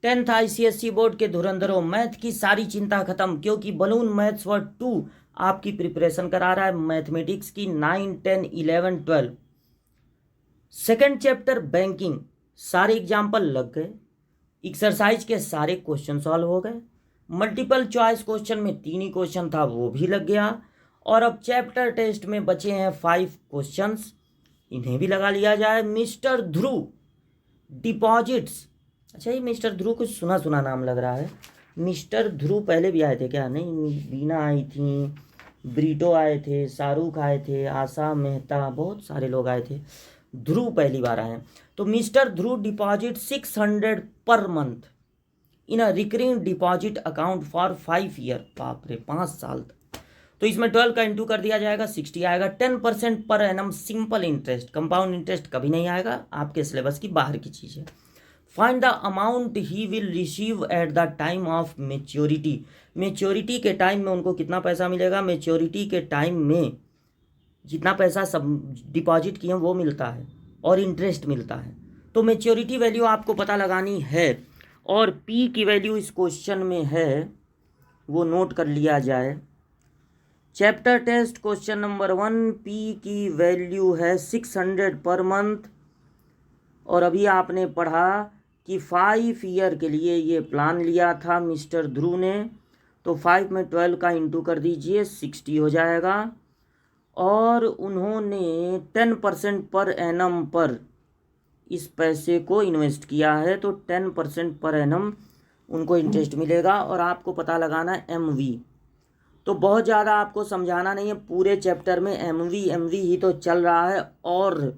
10th ICSE board के धुरंधरों, math की सारी चिंता खत्म, क्योंकि बलून मैथ्स वर्ड 2 आपकी प्रिपरेशन करा रहा है मैथमेटिक्स की 9, 10, 11, 12। सेकेंड चैप्टर बैंकिंग, सारे एग्जाम्पल लग गए, एक्सरसाइज के सारे क्वेश्चन सॉल्व हो गए, मल्टीपल चॉइस क्वेश्चन में 3 ही क्वेश्चन था वो भी लग गया, और अब चैप्टर टेस्ट में बचे हैं 5 क्वेश्चंस, इन्हें भी लगा लिया जाए। मिस्टर ध्रुव डिपॉजिट्स, अच्छा ये मिस्टर ध्रुव कुछ सुना सुना नाम लग रहा है। मिस्टर ध्रुव पहले भी आए थे क्या? नहीं, बीना आई थी, ब्रीटो आए थे, शाहरुख आए थे, आशा मेहता, बहुत सारे लोग आए थे, ध्रुव पहली बार आए हैं। तो mister Dhruv deposit 600 per month in a recurring deposit account for 5 year, बाप रे 5 साल तक। तो इसमें 12 का इंटू कर दिया जाएगा, 60 आएगा। 10% per annum simple interest, compound interest कभी नहीं आएगा, आपके सिलेबस की बाहर की चीज़ है। Find the amount he will receive at the time of maturity, maturity के टाइम में उनको कितना पैसा मिलेगा? मेच्योरिटी के टाइम में जितना पैसा सब डिपॉजिट किए वो मिलता है और इंटरेस्ट मिलता है। तो मेच्योरिटी वैल्यू आपको पता लगानी है, और पी की वैल्यू इस क्वेश्चन में है, वो नोट कर लिया जाए। Chapter test question number 1, P की वैल्यू है 600 पर मंथ, और अभी आपने पढ़ा कि 5 ईयर के लिए ये प्लान लिया था मिस्टर ध्रुव ने, तो 5 में 12 का इंटू कर दीजिए, 60 हो जाएगा। और उन्होंने 10% पर एनम पर इस पैसे को इन्वेस्ट किया है, तो 10% पर एनम उनको इंटरेस्ट मिलेगा। और आपको पता लगाना है MV, तो बहुत ज़्यादा आपको समझाना नहीं है, पूरे चैप्टर में MV ही तो चल रहा है। और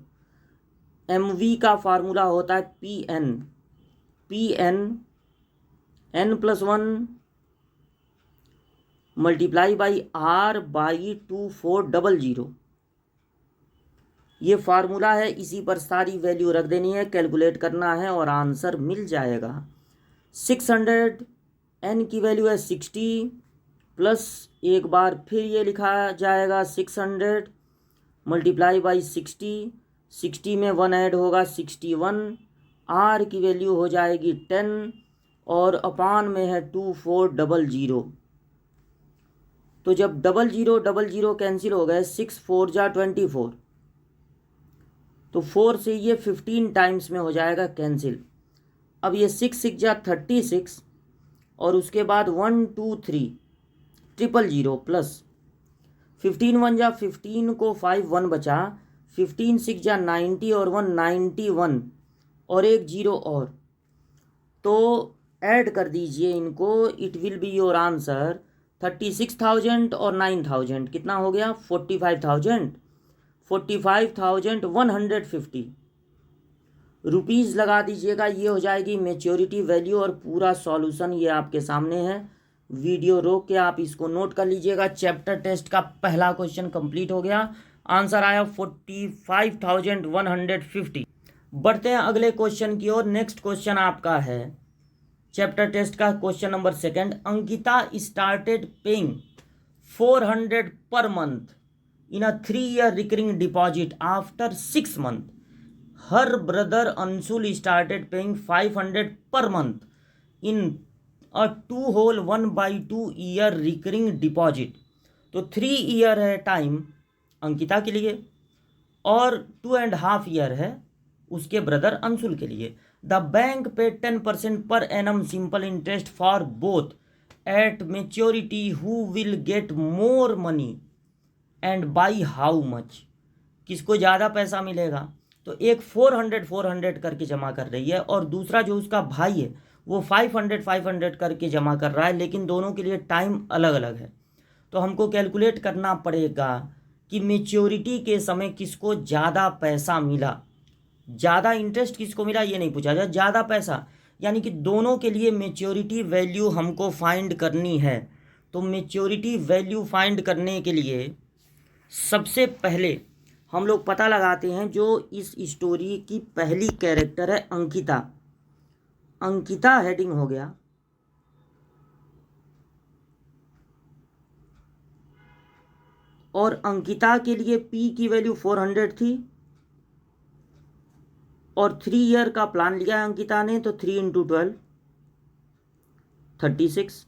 MV का फार्मूला होता है PN n+1 multiply by R/2400, ये फार्मूला है, इसी पर सारी वैल्यू रख देनी है, कैलकुलेट करना है और आंसर मिल जाएगा। 600 n की वैल्यू है 60, प्लस एक बार फिर ये लिखा जाएगा 600 मल्टीप्लाई बाई 60 में 1 ऐड होगा 61, R की वैल्यू हो जाएगी 10, और अपान में है 2400। तो जब 0000 कैंसिल हो गए, 6 4 जा 24, तो 4 से ये 15 टाइम्स में हो जाएगा कैंसिल। अब ये 6 6 जा 36, और उसके बाद 1 2 3 000 प्लस 15 1 जा 15 को 5 1 बचा, 15 6 जा 90 और 1 91, और एक जीरो और, तो ऐड कर दीजिए इनको, it will be your answer 36,000 और 9,000 कितना हो गया? 45,150 रुपीज़ लगा दीजिएगा, ये हो जाएगी मेच्योरिटी वैल्यू। और पूरा सॉल्यूशन ये आपके सामने है, वीडियो रोक के आप इसको नोट कर लीजिएगा। चैप्टर टेस्ट का पहला क्वेश्चन कंप्लीट हो गया, आंसर आया 45,150। बढ़ते हैं अगले क्वेश्चन की ओर। नेक्स्ट क्वेश्चन आपका है चैप्टर टेस्ट का question number 2। Ankita started paying 400 per month in a 3-year recurring deposit after 6 month. Her brother Anshul started paying 500 per month in a 2 whole 1/2 year recurring deposit. तो 3 year है time Ankita के लिए, और 2.5 year है उसके ब्रदर अंशुल के लिए। द बैंक पे 10% per annum simple interest for both at maturity, who will get more money and by how much? किसको ज़्यादा पैसा मिलेगा? तो एक 400 करके जमा कर रही है, और दूसरा जो उसका भाई है वो 500 करके जमा कर रहा है, लेकिन दोनों के लिए टाइम अलग अलग है। तो हमको कैलकुलेट करना पड़ेगा कि मेच्योरिटी के समय किसको ज़्यादा पैसा मिला, ज़्यादा इंटरेस्ट किसको मिला, ये नहीं पूछा जाए, ज़्यादा पैसा, यानी कि दोनों के लिए मेच्योरिटी वैल्यू हमको फाइंड करनी है। तो मेच्योरिटी वैल्यू फाइंड करने के लिए सबसे पहले हम लोग पता लगाते हैं, जो इस स्टोरी की पहली कैरेक्टर है अंकिता। अंकिता हेडिंग हो गया, और अंकिता के लिए पी की वैल्यू 400 थी, और 3 ईयर का प्लान लिया है अंकिता ने, तो 3 × 12 36,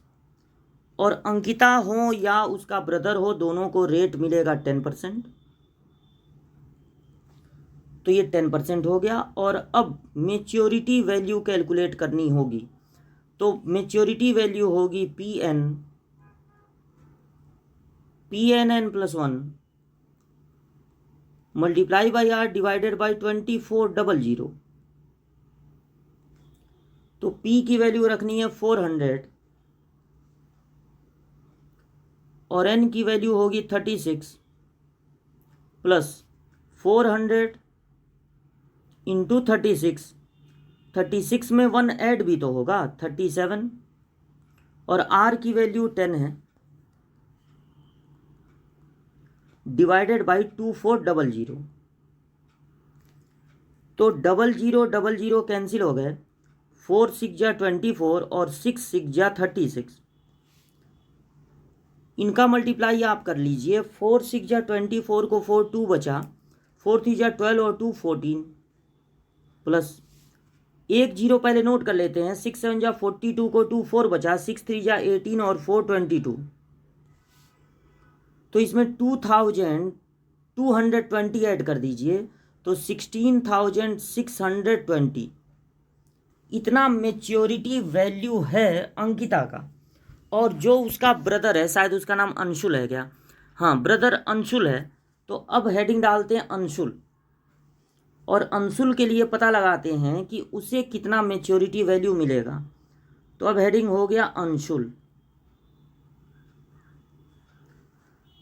और अंकिता हो या उसका ब्रदर हो, दोनों को रेट मिलेगा 10%। तो ये 10% हो गया। और अब मेच्योरिटी वैल्यू कैलकुलेट करनी होगी। तो मेच्योरिटी वैल्यू होगी PNN plus 1 multiply by R divided by 2400। तो P की वैल्यू रखनी है 400 और N की वैल्यू होगी 36 प्लस 400 इंटू 36 में 1 ऐड भी तो होगा 37, और R की वैल्यू 10 है, डिवाइडेड बाई 2400। तो 0000 कैंसिल हो गए, 4 6 जा 24 और 6 6 जा 36। इनका मल्टीप्लाई आप कर लीजिए। 4 6 जा 24 को 4 2 बचा, 4 3 जा 12 और 2 14 प्लस 1 0 पहले नोट कर लेते हैं। 6 7 जा 42 को 2 4 बचा, 6 3 जा 18 और 4 22। तो इसमें 2220 ऐड कर दीजिए, तो 16,620 इतना मेच्योरिटी वैल्यू है अंकिता का। और जो उसका ब्रदर है, शायद उसका नाम अंशुल है क्या, हाँ ब्रदर अंशुल है। तो अब हेडिंग डालते हैं अंशुल, और अंशुल के लिए पता लगाते हैं कि उसे कितना मेच्योरिटी वैल्यू मिलेगा। तो अब हेडिंग हो गया Anshul.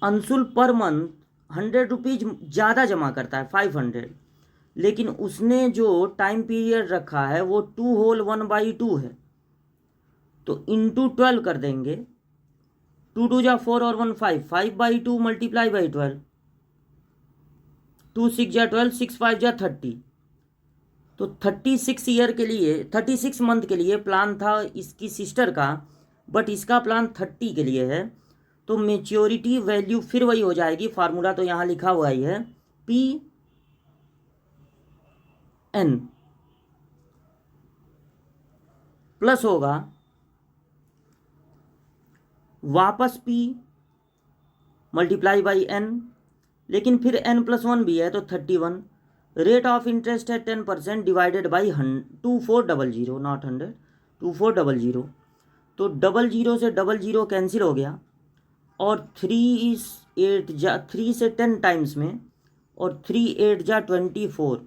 Anshul per month 100 rupees ज़्यादा जमा करता है, 500, लेकिन उसने जो टाइम पीरियड रखा है वो 2 होल 1/2 है। तो इंटू 12 कर देंगे, 2 2 जा 4 और 1 5, 5/2 मल्टीप्लाई बाई 12, 2 6 जा 12, 6 5 जा 30। तो 36 ईयर के लिए, 36 मंथ के लिए प्लान था इसकी सिस्टर का, बट इसका प्लान 30 के लिए है। तो मेच्योरिटी वैल्यू फिर वही हो जाएगी, फार्मूला तो यहाँ लिखा हुआ ही है, PN प्लस होगा वापस P मल्टीप्लाई बाई N, लेकिन फिर N प्लस 1 भी है तो 31। रेट ऑफ इंटरेस्ट है 10% डिवाइडेड बाई 2400, नॉट 100, 2400। तो 00 से 00 कैंसिल हो गया, और 3 से 10 टाइम्स में, और 3 8 जा 24,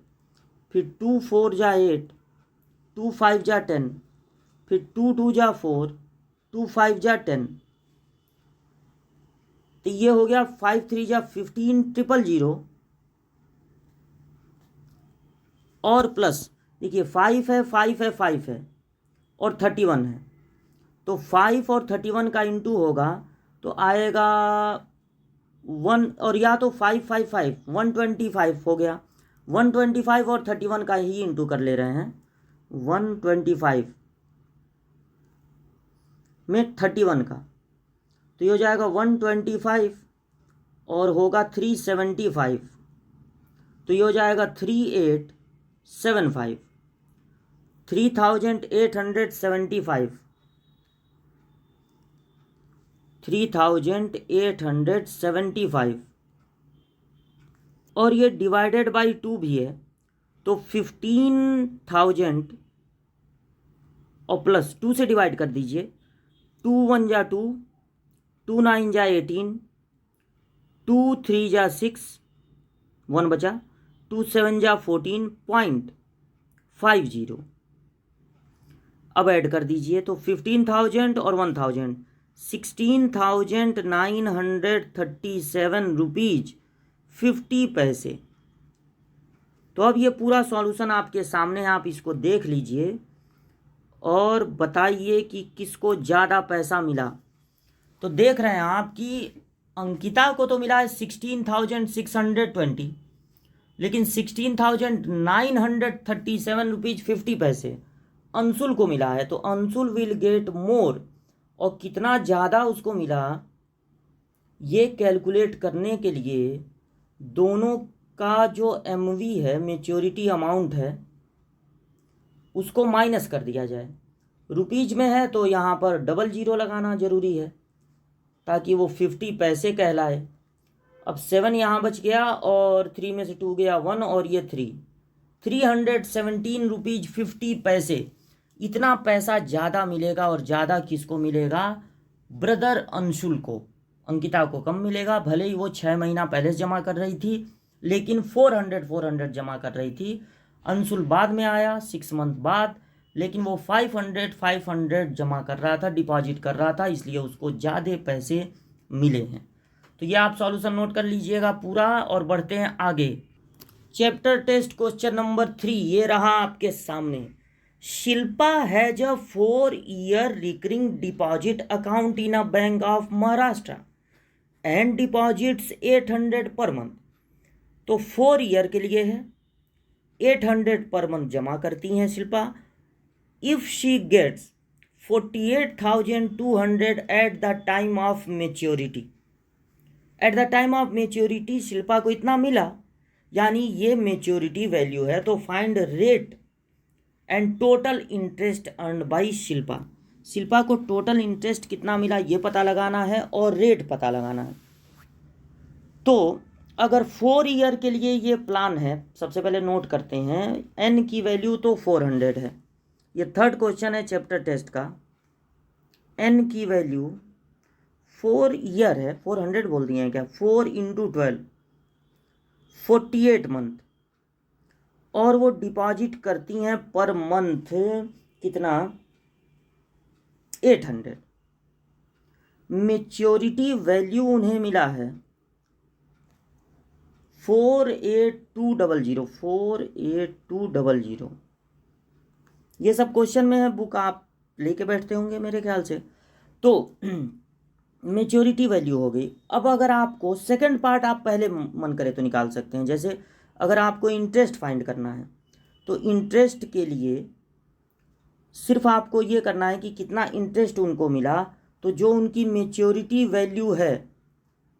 फिर 2 4 जा 8, 2 5 जा 10, फिर 2 2 जा 4, 2 5 जा 10। तो ये हो गया 5 3 जा 15,000 और प्लस देखिए 5 है 5 है 5 है और 31 है। तो 5 और 31 का इंटू होगा तो आएगा 1, और या तो 5 5 5 125 हो गया। 125 और 31 का ही इंटू कर ले रहे हैं, 125 में 31 का, तो ये हो जाएगा 125 और होगा 375, तो ये हो जाएगा 3875, 3875, 3875। और ये डिवाइडेड बाई 2 भी है, तो 15,000 और प्लस 2 से डिवाइड कर दीजिए। 2 1 जा 2, 2 9 जा 18, 2 3 जा 6, 1 बचा, 2 7 जा 14.50। अब ऐड कर दीजिए, तो 15,000 और 1,000, 16,937 रुपीज़ 50 पैसे। तो अब ये पूरा सॉल्यूशन आपके सामने है, आप इसको देख लीजिए और बताइए कि किसको ज़्यादा पैसा मिला। तो देख रहे हैं आप कि अंकिता को तो मिला है 16,620, लेकिन 16,937 रुपीज़ 50 पैसे अंशुल को मिला है। तो अंशुल विल गेट मोर, और कितना ज़्यादा उसको मिला ये कैलकुलेट करने के लिए दोनों का जो MV है, मेच्योरिटी अमाउंट है, उसको माइनस कर दिया जाए। रुपीज में है तो यहाँ पर डबल जीरो लगाना जरूरी है ताकि वो 50 पैसे कहलाए। अब 7 यहाँ बच गया और 3 में से 2 गया 1 और ये 317 रुपीज 50 पैसे। इतना पैसा ज़्यादा मिलेगा और ज़्यादा किसको मिलेगा? ब्रदर अंशुल को। अंकिता को कम मिलेगा, भले ही वो 6 महीना पहले जमा कर रही थी लेकिन 400 जमा कर रही थी। अंशुल बाद में आया 6 मंथ बाद, लेकिन वो 500 जमा कर रहा था, डिपॉजिट कर रहा था, इसलिए उसको ज़्यादा पैसे मिले हैं। तो ये आप सॉल्यूशन नोट कर लीजिएगा पूरा और बढ़ते हैं आगे। चैप्टर टेस्ट क्वेश्चन नंबर 3 ये रहा आपके सामने। Shilpa has a 4-year recurring deposit account in a bank of Maharashtra and deposits 800 per month. तो 4 ईयर के लिए है, 800 पर मंथ जमा करती हैं Shilpa. If she gets 48,200 at the time of maturity, at the time of maturity Shilpa को इतना मिला, यानी ये मेच्योरिटी वैल्यू है। तो find rate and total interest earn by Shilpa. Shilpa को टोटल इंटरेस्ट कितना मिला ये पता लगाना है और रेट पता लगाना है। तो अगर 4 ईयर के लिए ये प्लान है, सबसे पहले नोट करते हैं एन की वैल्यू तो 400 है। ये थर्ड क्वेश्चन है चैप्टर टेस्ट का। एन की वैल्यू 4 ईयर है, 400 बोल दिए हैं क्या? 4 × 12 48 मंथ, और वो डिपॉजिट करती हैं पर मंथ कितना? 800। मेच्योरिटी वैल्यू उन्हें मिला है 48200, 48200। ये सब क्वेश्चन में है, बुक आप लेके बैठते होंगे मेरे ख्याल से। तो मेच्योरिटी वैल्यू हो गई। अब अगर आपको सेकंड पार्ट आप पहले मन करे तो निकाल सकते हैं। जैसे अगर आपको इंटरेस्ट फाइंड करना है तो इंटरेस्ट के लिए सिर्फ आपको ये करना है कि कितना इंटरेस्ट उनको मिला। तो जो उनकी मेच्योरिटी वैल्यू है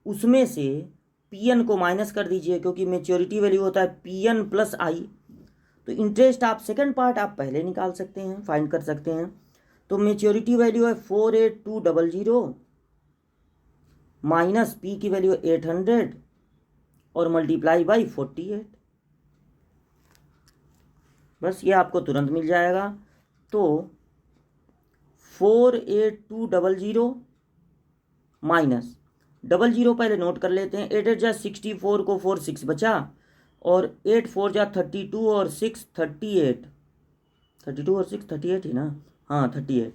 उसमें से पीएन को माइनस कर दीजिए, क्योंकि मेच्योरिटी वैल्यू होता है पीएन प्लस आई। तो इंटरेस्ट आप सेकंड पार्ट आप पहले निकाल सकते हैं, फाइंड कर सकते हैं। तो मेच्योरिटी वैल्यू है 48200 माइनस पी की वैल्यू 800 और मल्टीप्लाई बाई 48। बस ये आपको तुरंत मिल जाएगा। तो 48200 माइनस 00 पहले नोट कर लेते हैं। 8 जा 64 को 4 6 बचा, और 8 4 जा 32 और 6 38, 32 और 6 38 ही ना? हाँ 38।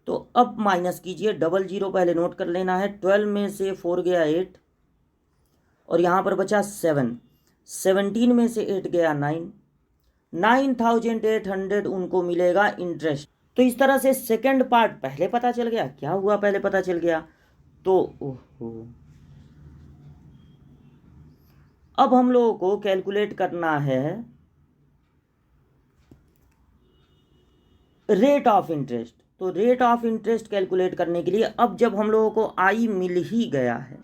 तो अब माइनस कीजिए, 00 पहले नोट कर लेना है। 12 में से 4 गया 8 और यहाँ पर बचा 7, 17 में से 8 गया 9, 9800 उनको मिलेगा इंटरेस्ट। तो इस तरह से सेकंड पार्ट पहले पता चल गया। क्या हुआ पहले पता चल गया तो ओहो, अब हम लोगों को कैलकुलेट करना है रेट ऑफ इंटरेस्ट। तो रेट ऑफ इंटरेस्ट कैलकुलेट करने के लिए अब जब हम लोगों को आई मिल ही गया है,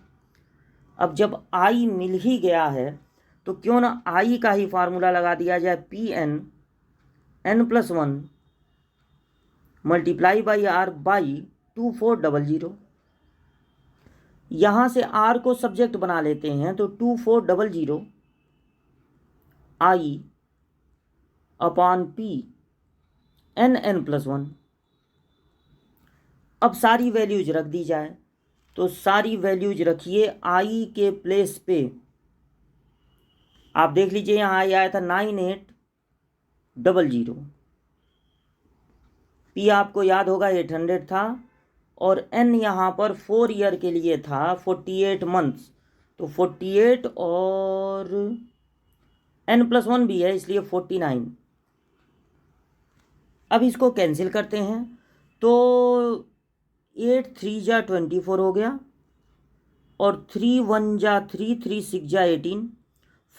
अब जब आई मिल ही गया है तो क्यों ना आई का ही फार्मूला लगा दिया जाए। P N n+1 multiply by R by 2400। यहाँ से आर को सब्जेक्ट बना लेते हैं तो 2400 आई अपॉन पी n+1। अब सारी वैल्यूज रख दी जाए, तो सारी वैल्यूज रखिए आई के प्लेस पे। आप देख लीजिए यहाँ आई आया था 9800, पी आपको याद होगा 800 था, और एन यहाँ पर 4 ईयर के लिए था 48 मंथ्स। तो 48 और n+1 भी है इसलिए 49। अब इसको कैंसिल करते हैं तो 8 3 जा 24 हो गया, और 3 1 जा 3, 3 6 जा 18।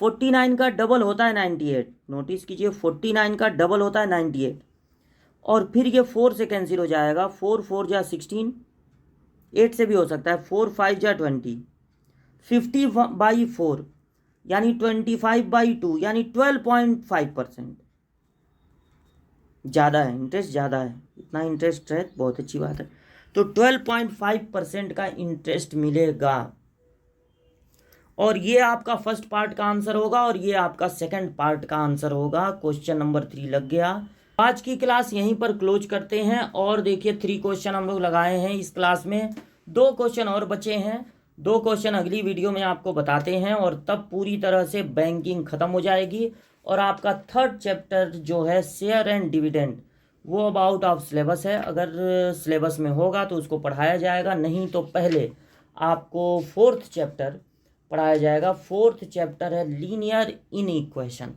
49 का डबल होता है 98, नोटिस कीजिए 49 का डबल होता है 98, और फिर ये 4 से कैंसिल हो जाएगा। 4 4 जा 16, 8 से भी हो सकता है, 4 5 जा 20, 50/4 यानी 25/2 यानी 12.5%। ज़्यादा है, इंटरेस्ट ज़्यादा है, इतना इंटरेस्ट है बहुत अच्छी बात है। तो 12.5% का इंटरेस्ट मिलेगा। और ये आपका फर्स्ट पार्ट का आंसर होगा और ये आपका सेकंड पार्ट का आंसर होगा। क्वेश्चन नंबर 3 लग गया। आज की क्लास यहीं पर क्लोज करते हैं। और देखिए 3 क्वेश्चन हम लोग लगाए हैं इस क्लास में, 2 क्वेश्चन और बचे हैं। 2 क्वेश्चन अगली वीडियो में आपको बताते हैं और तब पूरी तरह से बैंकिंग खत्म हो जाएगी। और आपका थर्ड चैप्टर जो है शेयर एंड डिविडेंड, वो अब आउट ऑफ सिलेबस है। अगर सिलेबस में होगा तो उसको पढ़ाया जाएगा, नहीं तो पहले आपको फोर्थ चैप्टर पढ़ाया जाएगा। फोर्थ चैप्टर है लीनियर इन इक्वेशन।